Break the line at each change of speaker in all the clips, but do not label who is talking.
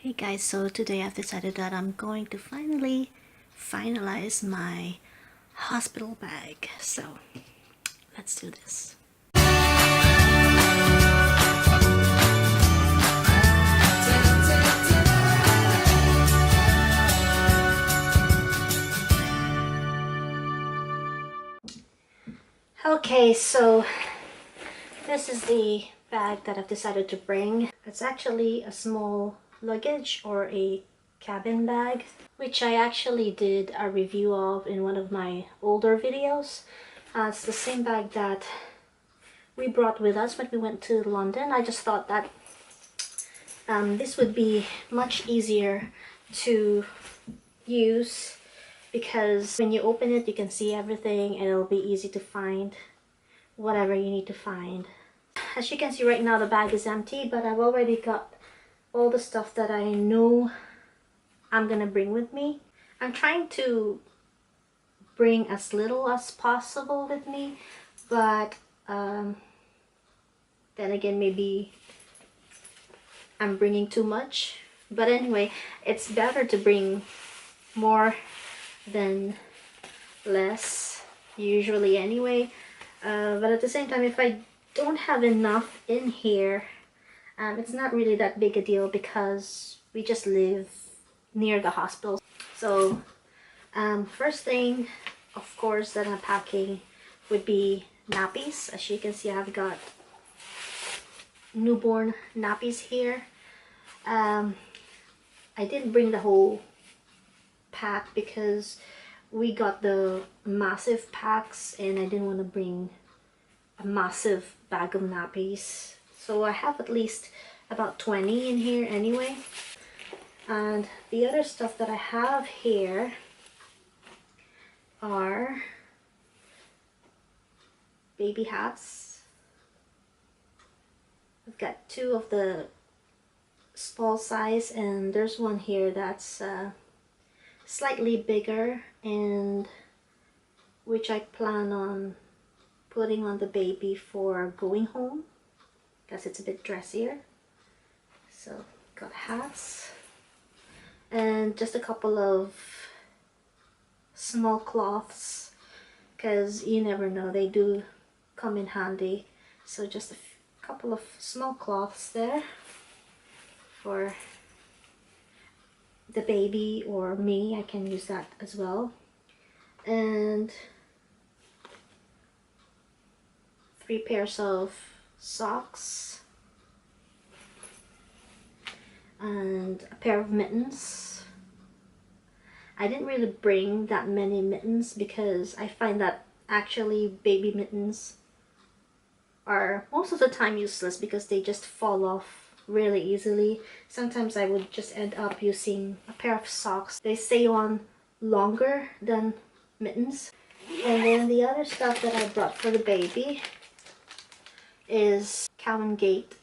Hey guys, so today I've decided that I'm going to finally finalize my hospital bag. So let's do this. Okay, so this is the bag that I've decided to bring. It's actually a small luggage or a cabin bag, which I actually did a review of in one of my older videos. It's the same bag that we brought with us when we went to London. I just thought that this would be much easier to use because when you open it you can see everything and it'll be easy to find whatever you need to find. As you can see right now, the bag is empty, but I've already got all the stuff that I know I'm gonna bring with me. I'm trying to bring as little as possible with me, but then again, maybe I'm bringing too much. But anyway, it's better to bring more than less, usually anyway. But at the same time, if I don't have enough in here, it's not really that big a deal because we just live near the hospital. So first thing, of course, that I'm packing would be nappies. As you can see, I've got newborn nappies here. I didn't bring the whole pack because we got the massive packs and I didn't want to bring a massive bag of nappies. So I have at least about 20 in here anyway. And the other stuff that I have here are baby hats. I've got two of the small size and there's one here that's slightly bigger, and which I plan on putting on the baby for going home because it's a bit dressier. So got hats and just a couple of small cloths because you never know, they do come in handy. So just a couple of small cloths there for the baby or me. I can use that as well. And 3 pairs of socks and a pair of mittens. I didn't really bring that many mittens because I find that actually baby mittens are most of the time useless because they just fall off really easily. Sometimes I would just end up using a pair of socks. They stay on longer than mittens. And then the other stuff that I brought for the baby is Cow and Gate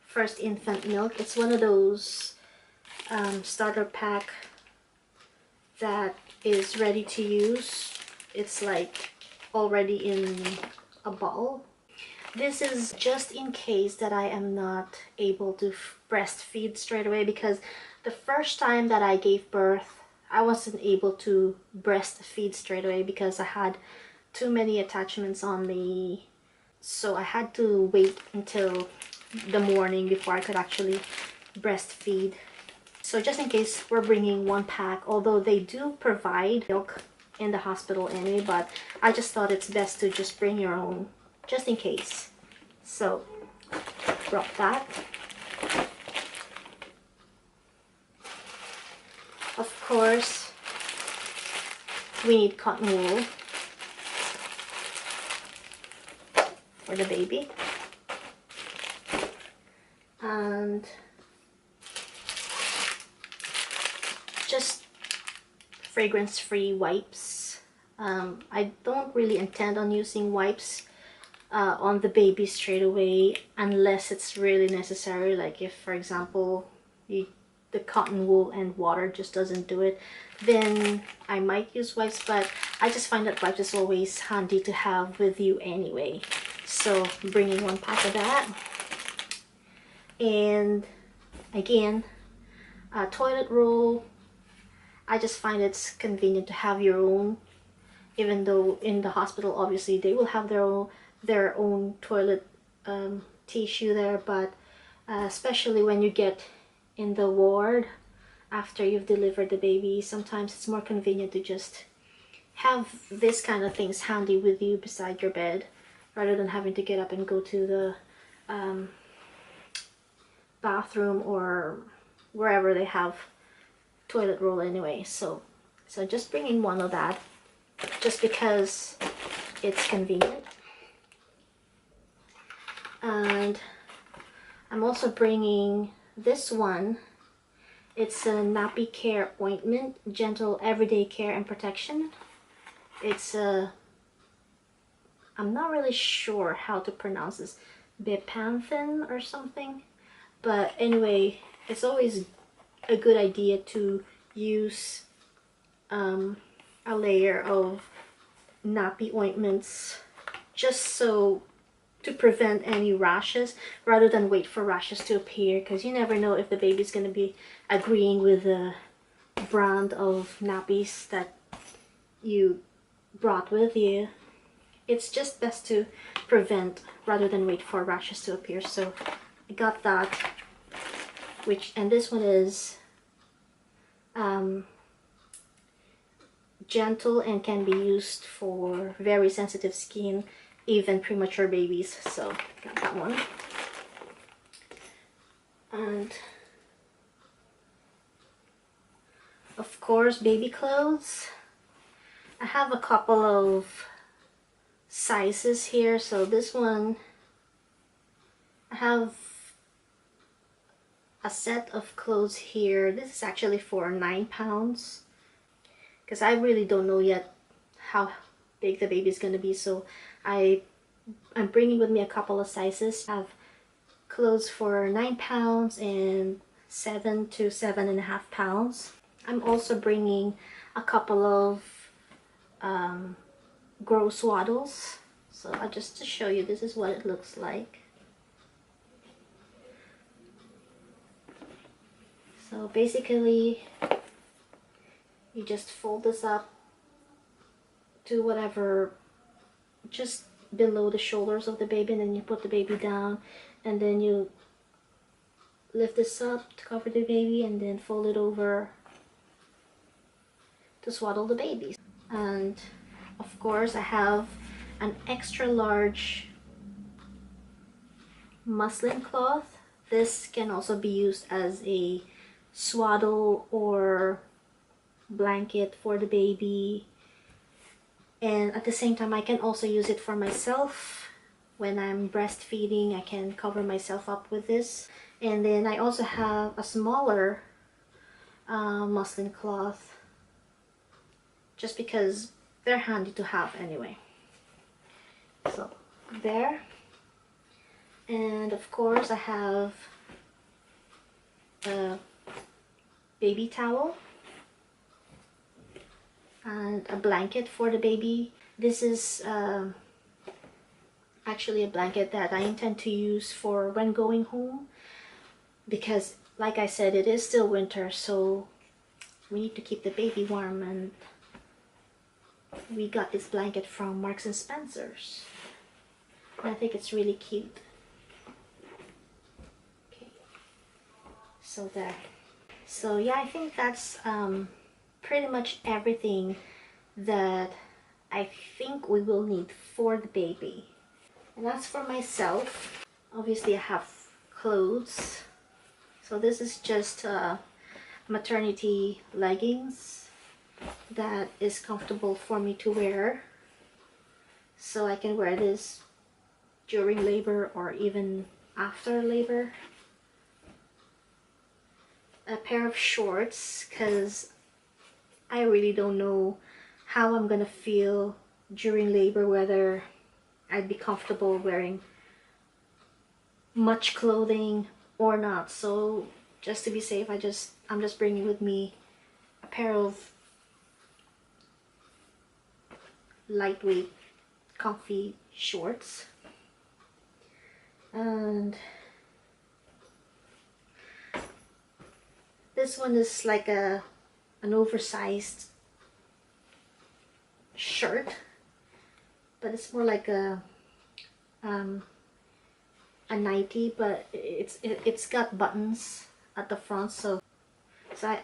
first infant milk. It's one of those starter pack that is ready to use. It's like already in a bottle. This is just in case that I am not able to breastfeed straight away, because the first time that I gave birth I wasn't able to breastfeed straight away because I had too many attachments on me. So I had to wait until the morning before I could actually breastfeed. So just in case, we're bringing 1 pack, although they do provide milk in the hospital anyway, but I just thought it's best to just bring your own just in case. So brought that. Of course, we need cotton wool for the baby, and just fragrance-free wipes. I don't really intend on using wipes on the baby straight away unless it's really necessary, like if for example the cotton wool and water just doesn't do it, then I might use wipes, but I just find that wipes is always handy to have with you anyway. So I'm bringing 1 pack of that. And Again, a toilet roll. I just find it's convenient to have your own, even though in the hospital obviously they will have their own toilet tissue there, but especially when you get in the ward after you've delivered the baby, sometimes it's more convenient to just have this kind of things handy with you beside your bed rather than having to get up and go to the bathroom or wherever they have toilet roll anyway. So just bringing one of that just because it's convenient. And I'm also bringing this one. It's a Nappy Care Ointment, gentle everyday care and protection. It's a, I'm not really sure how to pronounce this, Bepanthen or something. But anyway, it's always a good idea to use a layer of nappy ointments just so to prevent any rashes rather than wait for rashes to appear, because you never know if the baby's going to be agreeing with the brand of nappies that you brought with you. It's just best to prevent rather than wait for rashes to appear. So I got that, and this one is gentle and can be used for very sensitive skin, even premature babies. So got that one. And of course, baby clothes. I have a couple of sizes here. So this one, I have a set of clothes here. This is actually for 9 pounds because I really don't know yet how big the baby is going to be, so I'm bringing with me a couple of sizes. I have clothes for 9 pounds and 7 to 7.5 pounds. I'm also bringing a couple of Gro-Swaddles. So just to show you, this is what it looks like. So basically, you just fold this up to whatever, just below the shoulders of the baby, and then you put the baby down, and then you lift this up to cover the baby, and then fold it over to swaddle the baby. And of course, I have an extra large muslin cloth. This can also be used as a swaddle or blanket for the baby, and at the same time I can also use it for myself. When I'm breastfeeding, I can cover myself up with this. And then I also have a smaller muslin cloth just because they're handy to have anyway. So there. And of course I have a baby towel and a blanket for the baby. This is actually a blanket that I intend to use for when going home, because like I said, it is still winter, so we need to keep the baby warm, and we got this blanket from Marks and Spencer's, and I think it's really cute. Okay, so there. So yeah, I think that's pretty much everything that I think we will need for the baby. And as for myself, obviously I have clothes. So this is just maternity leggings that is comfortable for me to wear. So I can wear this during labor or even after labor. A pair of shorts, because I really don't know how I'm gonna feel during labor, whether I'd be comfortable wearing much clothing or not. So just to be safe, I'm just bringing with me a pair of lightweight comfy shorts. And This one is like an oversized shirt, but it's more like a nightie, but it's got buttons at the front, so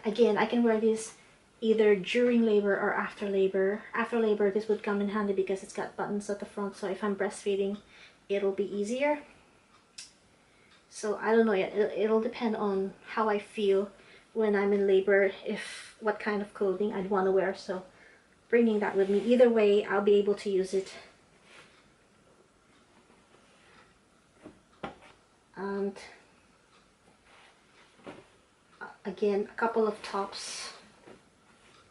again, I can wear this either during labor or after labor. After labor, this would come in handy because it's got buttons at the front, so if I'm breastfeeding, it'll be easier. So I don't know yet. It'll depend on how I feel when I'm in labor, if what kind of clothing I'd want to wear. So bringing that with me. Either way, I'll be able to use it. And again, a couple of tops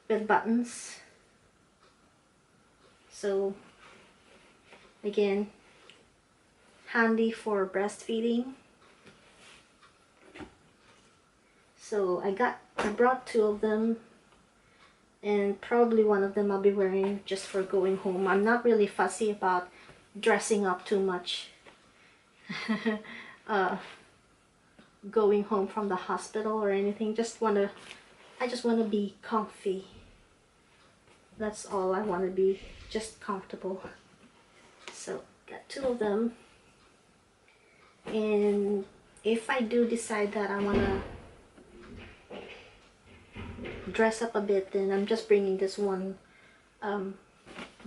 with buttons. So again, handy for breastfeeding. So I brought 2 of them, and probably one of them I'll be wearing just for going home. I'm not really fussy about dressing up too much going home from the hospital or anything. I just want to be comfy. That's all I want to be, just comfortable. So got 2 of them, and if I do decide that I want to dress up a bit, then I'm just bringing this one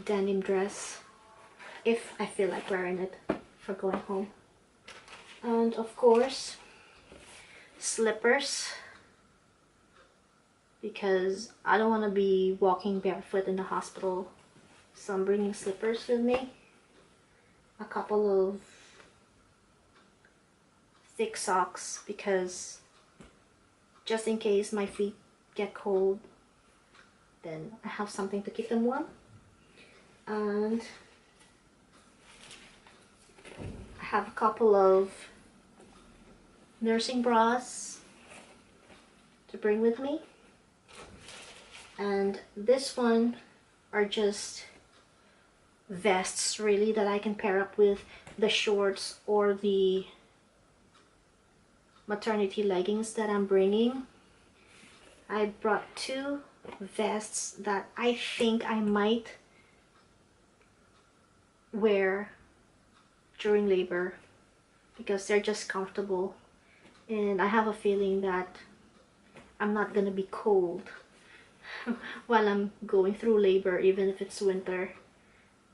denim dress if I feel like wearing it for going home. And of course, slippers, because I don't want to be walking barefoot in the hospital, so I'm bringing slippers with me. A couple of thick socks, because just in case my feet get cold, then I have something to keep them warm. And I have a couple of nursing bras to bring with me, and this one are just vests really that I can pair up with the shorts or the maternity leggings that I'm bringing. I brought 2 vests that I think I might wear during labor because they're just comfortable, and I have a feeling that I'm not gonna be cold while I'm going through labor, even if it's winter,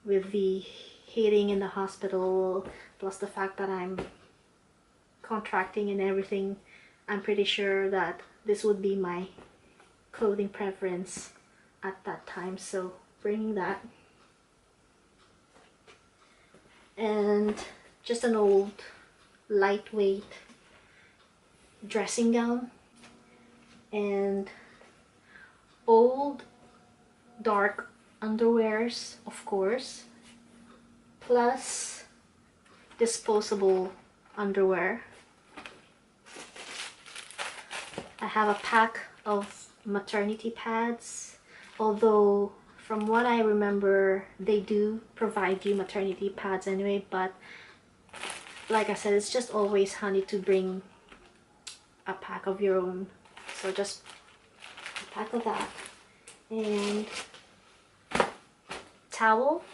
with the heating in the hospital, plus the fact that I'm contracting and everything. I'm pretty sure that this would be my clothing preference at that time, so bringing that. And just an old lightweight dressing gown, and old dark underwears, of course, plus disposable underwear. I have a pack of maternity pads, although from what I remember they do provide you maternity pads anyway, but like I said, it's just always handy to bring a pack of your own. So just a pack of that, and towel,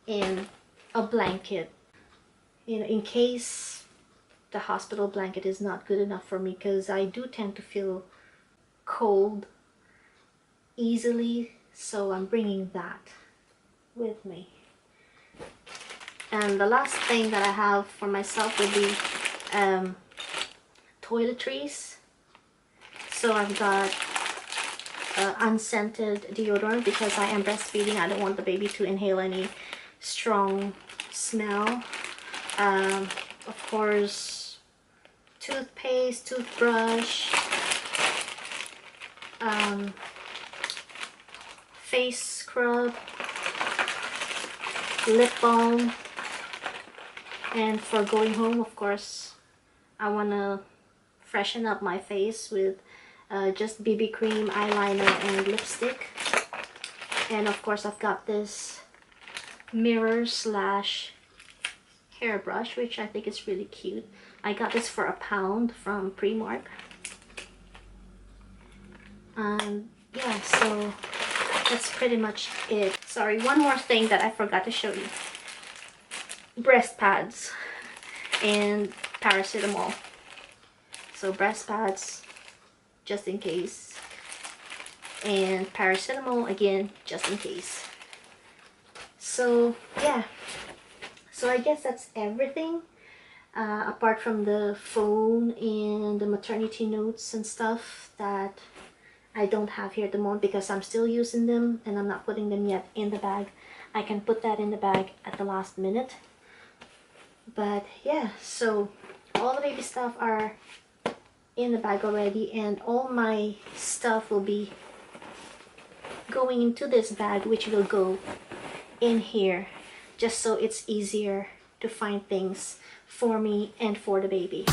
and a blanket, you know, in case the hospital blanket is not good enough for me, because I do tend to feel cold easily, so I'm bringing that with me. And the last thing that I have for myself will be toiletries. So I've got unscented deodorant because I am breastfeeding. I don't want the baby to inhale any strong smell. Of course, toothpaste, toothbrush, face scrub, lip balm, and for going home, of course, I want to freshen up my face with just BB cream, eyeliner, and lipstick. And of course, I've got this mirror slash hairbrush, which I think is really cute. I got this for £1 from Primark. Yeah, so that's pretty much it. Sorry, one more thing that I forgot to show you. Breast pads and paracetamol. So breast pads just in case, and paracetamol again just in case. So yeah, so I guess that's everything, apart from the phone and the maternity notes and stuff that I don't have here at the moment because I'm still using them and I'm not putting them yet in the bag. I can put that in the bag at the last minute. But yeah, so all the baby stuff are in the bag already, and all my stuff will be going into this bag, which will go in here just so it's easier to find things for me and for the baby.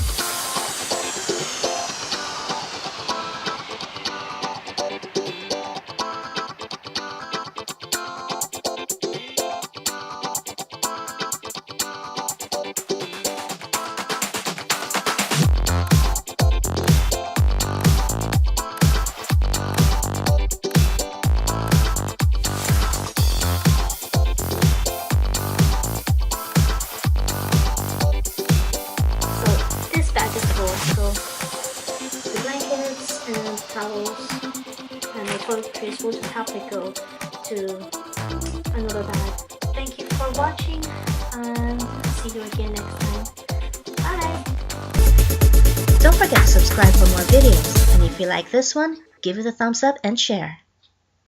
And my toiletries will just have to go to another bag. Thank you for watching, and see you again next time. Bye!
Don't forget to subscribe for more videos, and if you like this one, give it a thumbs up and share.